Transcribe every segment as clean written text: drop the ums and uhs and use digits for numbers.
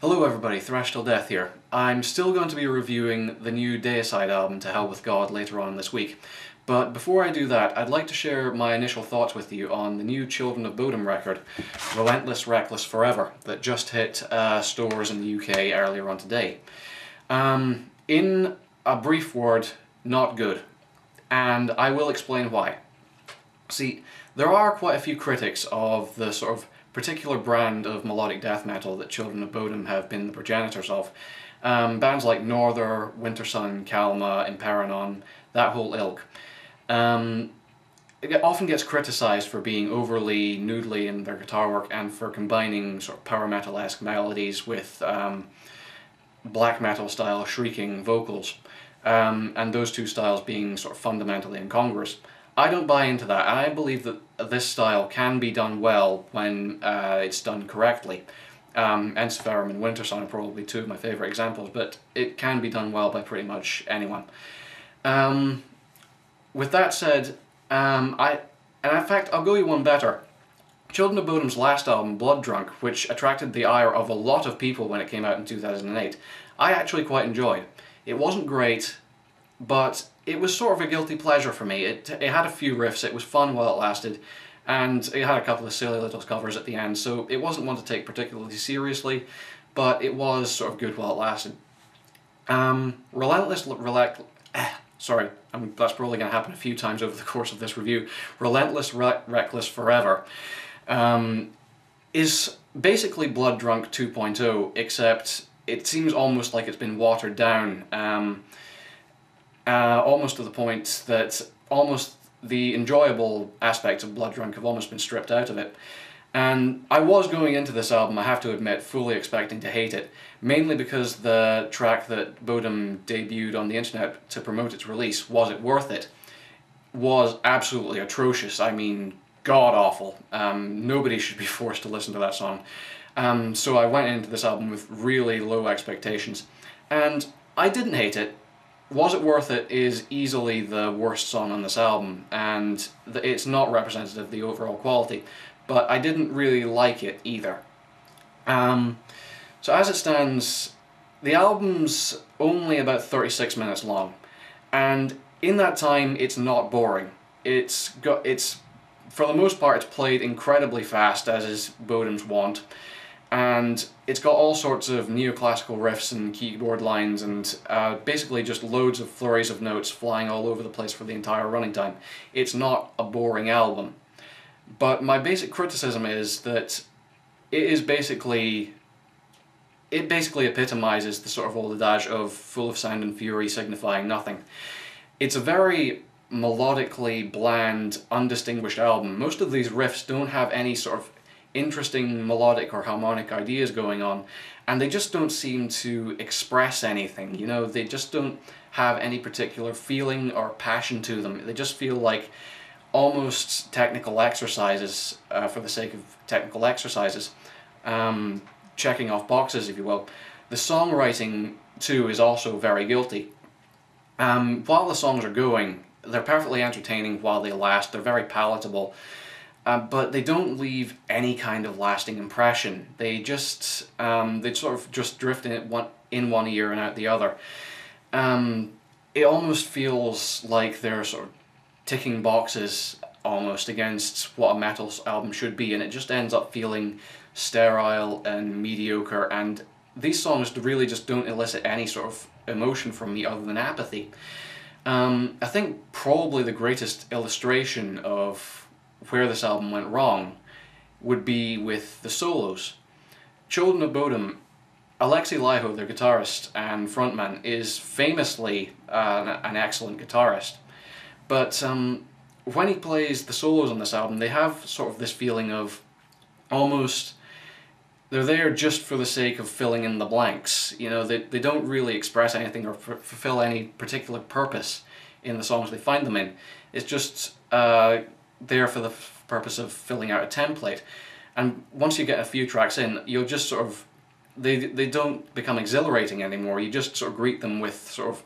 Hello everybody, Thrash Till Death here. I'm still going to be reviewing the new Deicide album, To Hell With God, later on this week. But before I do that, I'd like to share my initial thoughts with you on the new Children of Bodom record, Relentless Reckless Forever, that just hit stores in the UK earlier on today. In a brief word, not good. And I will explain why. See, there are quite a few critics of the sort of particular brand of melodic death metal that Children of Bodom have been the progenitors of. Bands like Northern, Wintersun, Kalma, Imperanon, that whole ilk. It often gets criticised for being overly noodly in their guitar work and for combining sort of power metal-esque melodies with black metal style shrieking vocals, and those two styles being sort of fundamentally incongruous. I don't buy into that. I believe that this style can be done well when it's done correctly. Ensiferum and Wintersun are probably two of my favourite examples, but it can be done well by pretty much anyone. With that said, and in fact I'll go you one better. Children of Bodom's last album, Blooddrunk, which attracted the ire of a lot of people when it came out in 2008, I actually quite enjoyed. It wasn't great, but it was sort of a guilty pleasure for me. It had a few riffs, it was fun while it lasted, and it had a couple of silly little covers at the end, so it wasn't one to take particularly seriously, but it was sort of good while it lasted. That's probably going to happen a few times over the course of this review. Relentless Reckless Forever is basically Blooddrunk 2.0, except it seems almost like it's been watered down. Almost to the point that almost the enjoyable aspects of Blooddrunk have almost been stripped out of it. And I was going into this album, I have to admit, fully expecting to hate it, mainly because the track that Bodom debuted on the internet to promote its release, Was It Worth It, was absolutely atrocious. I mean, god-awful. Nobody should be forced to listen to that song. So I went into this album with really low expectations, and I didn't hate it. Was It Worth It is easily the worst song on this album, and it's not representative of the overall quality, but I didn't really like it either. So as it stands, the album's only about 36 minutes long, and in that time it's not boring. It's for the most part, it's played incredibly fast, as is Bodom's wont, and it's got all sorts of neoclassical riffs and keyboard lines and basically just loads of flurries of notes flying all over the place for the entire running time. It's not a boring album. But my basic criticism is that it basically epitomizes the sort of old adage of full of sound and fury signifying nothing. It's a very melodically bland, undistinguished album. Most of these riffs don't have any sort of interesting melodic or harmonic ideas going on, and they just don't seem to express anything. You know, they just don't have any particular feeling or passion to them. They just feel like almost technical exercises for the sake of technical exercises, checking off boxes, if you will. The songwriting too is also very guilty. While the songs are going, they're perfectly entertaining while they last. They're very palatable. But they don't leave any kind of lasting impression. They just they sort of just drift in one ear and out the other. It almost feels like they're sort of ticking boxes almost against what a metal album should be, and it just ends up feeling sterile and mediocre. And these songs really just don't elicit any sort of emotion from me other than apathy. I think probably the greatest illustration of where this album went wrong would be with the solos. Children of Bodom, Alexei Laiho, their guitarist and frontman, is famously an excellent guitarist, but when he plays the solos on this album, they have sort of this feeling of almost they're there just for the sake of filling in the blanks. You know, they don't really express anything or fulfill any particular purpose in the songs they find them in. It's just there for the purpose of filling out a template, and once you get a few tracks in, you'll just sort of they don't become exhilarating anymore. You just sort of greet them with sort of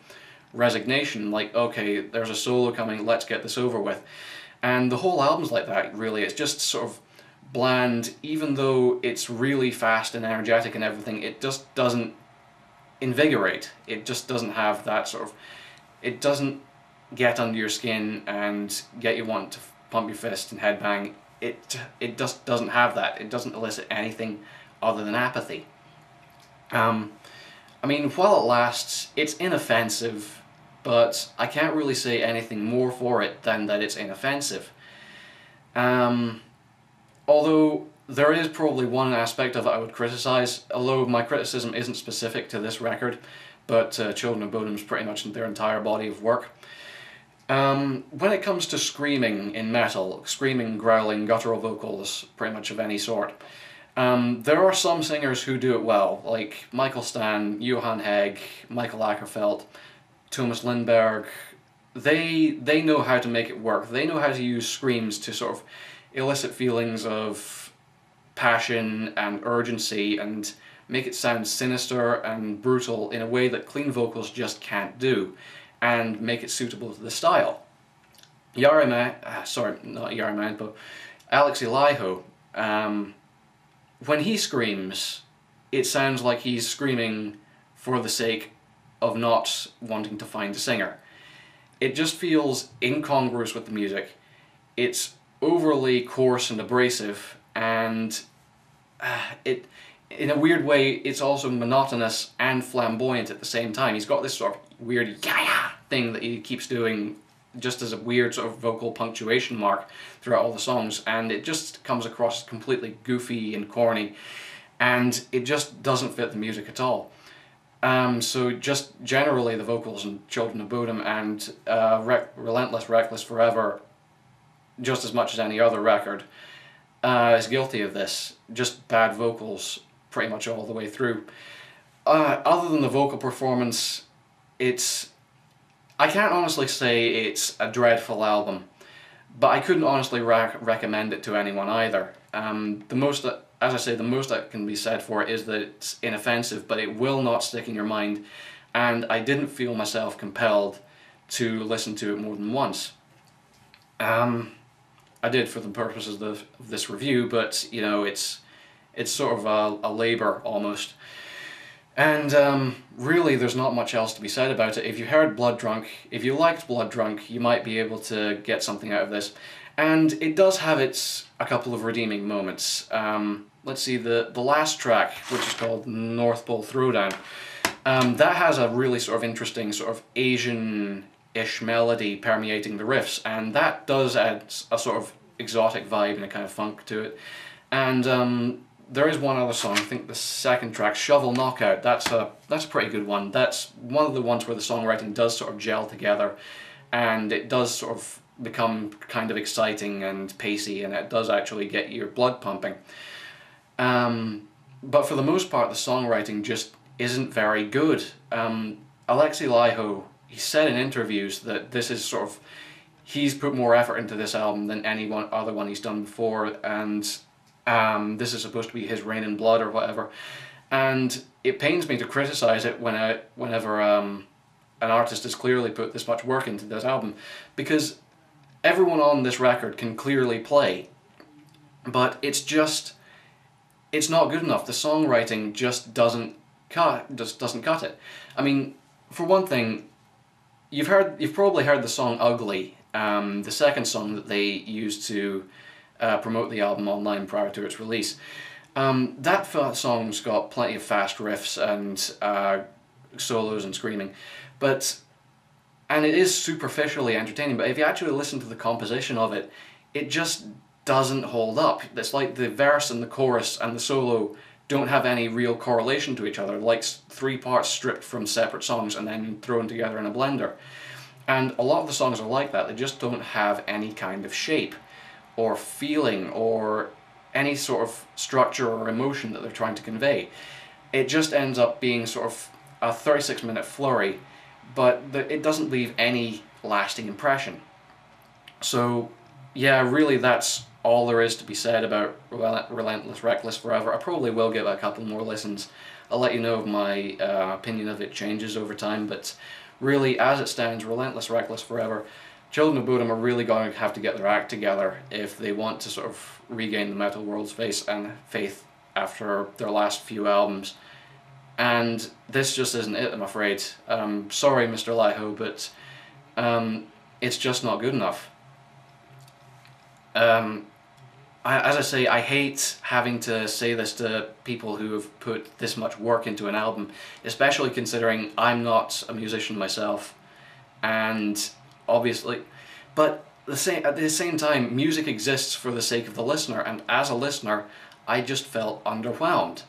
resignation, like, okay, there's a solo coming, let's get this over with. And the whole album's like that, really. It's just sort of bland. Even though it's really fast and energetic and everything, it just doesn't invigorate. It just doesn't have that sort of... It doesn't get under your skin and get you want to pump your fist and headbang. It just doesn't have that. It doesn't elicit anything other than apathy. I mean, while it lasts, it's inoffensive, but I can't really say anything more for it than that it's inoffensive. Although there is probably one aspect of it I would criticise, although my criticism isn't specific to this record, but Children of Bodom's pretty much their entire body of work. When it comes to screaming in metal, screaming, growling, guttural vocals, pretty much of any sort, there are some singers who do it well, like Michael Stan, Johan Hegg, Michael Ackerfeldt, Thomas Lindberg. They know how to make it work. They know how to use screams to sort of elicit feelings of passion and urgency and make it sound sinister and brutal in a way that clean vocals just can't do, and make it suitable to the style. Alex Eliho, when he screams, it sounds like he's screaming for the sake of not wanting to find a singer. It just feels incongruous with the music. It's overly coarse and abrasive, and in a weird way, it's also monotonous and flamboyant at the same time. He's got this sort of weird yeah thing that he keeps doing just as a weird sort of vocal punctuation mark throughout all the songs, and it just comes across completely goofy and corny, and it just doesn't fit the music at all. So just generally the vocals in Children of Bodom and Relentless Reckless Forever, just as much as any other record, is guilty of this. Just bad vocals pretty much all the way through. Other than the vocal performance, I can't honestly say it's a dreadful album, but I couldn't honestly recommend it to anyone either. As I say, the most that can be said for it is that it's inoffensive, but it will not stick in your mind, and I didn't feel myself compelled to listen to it more than once. I did for the purposes of this review, but you know, it's sort of a labour almost. And really there's not much else to be said about it. If you heard Blooddrunk, if you liked Blooddrunk, you might be able to get something out of this. And it does have a couple of redeeming moments. Let's see, the last track, which is called Northpole Throwdown, that has a really sort of interesting sort of Asian-ish melody permeating the riffs, and that does add a sort of exotic vibe and a kind of funk to it. And there is one other song, I think the second track, Shovel Knockout, that's a pretty good one. That's one of the ones where the songwriting does sort of gel together, and it does sort of become kind of exciting and pacey, and it does actually get your blood pumping. But for the most part, the songwriting just isn't very good. Alexei Liho, he said in interviews that this is sort of, he's put more effort into this album than any other one he's done before, and this is supposed to be his Rain in Blood or whatever. And it pains me to criticize it whenever an artist has clearly put this much work into this album, because everyone on this record can clearly play, but it's not good enough. The songwriting just doesn't cut it. I mean, for one thing, you've probably heard the song Ugly, the second song that they used to promote the album online prior to its release. That song's got plenty of fast riffs and solos and screaming, and it is superficially entertaining, but if you actually listen to the composition of it, it just doesn't hold up. It's like the verse and the chorus and the solo don't have any real correlation to each other, like three parts stripped from separate songs and then thrown together in a blender. And a lot of the songs are like that. They just don't have any kind of shape or feeling or any sort of structure or emotion that they're trying to convey. It just ends up being sort of a 36-minute flurry, but it doesn't leave any lasting impression. So yeah, really that's all there is to be said about Relentless Reckless Forever. I probably will give it a couple more listens. I'll let you know if my opinion of it changes over time, but really, as it stands, Relentless Reckless Forever, Children of Bodom are really going to have to get their act together if they want to sort of regain the metal world's faith after their last few albums. And this just isn't it, I'm afraid. Sorry, Mr. Liho, but it's just not good enough. As I say, I hate having to say this to people who have put this much work into an album, especially considering I'm not a musician myself, and obviously, but at the same time, music exists for the sake of the listener, and as a listener, I just felt underwhelmed.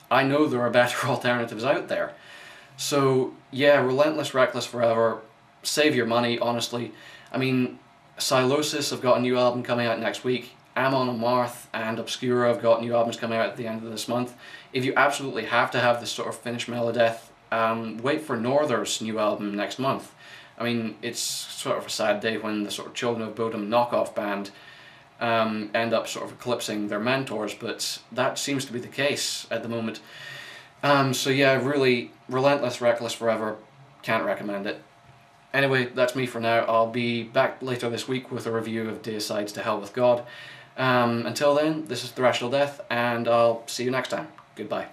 I know there are better alternatives out there. So yeah, Relentless Reckless Forever, save your money, honestly. I mean, Silosis have got a new album coming out next week. Amon Amarth and Obscura have got new albums coming out at the end of this month. If you absolutely have to have this sort of Finnish melodeath, wait for Northers' new album next month. I mean, it's sort of a sad day when the sort of Children of Bodom knockoff band end up sort of eclipsing their mentors, but that seems to be the case at the moment. So yeah, really, Relentless Reckless Forever, can't recommend it. Anyway, that's me for now. I'll be back later this week with a review of Deicide's To Hell With God. Until then, this is Thrashtal Death, and I'll see you next time. Goodbye.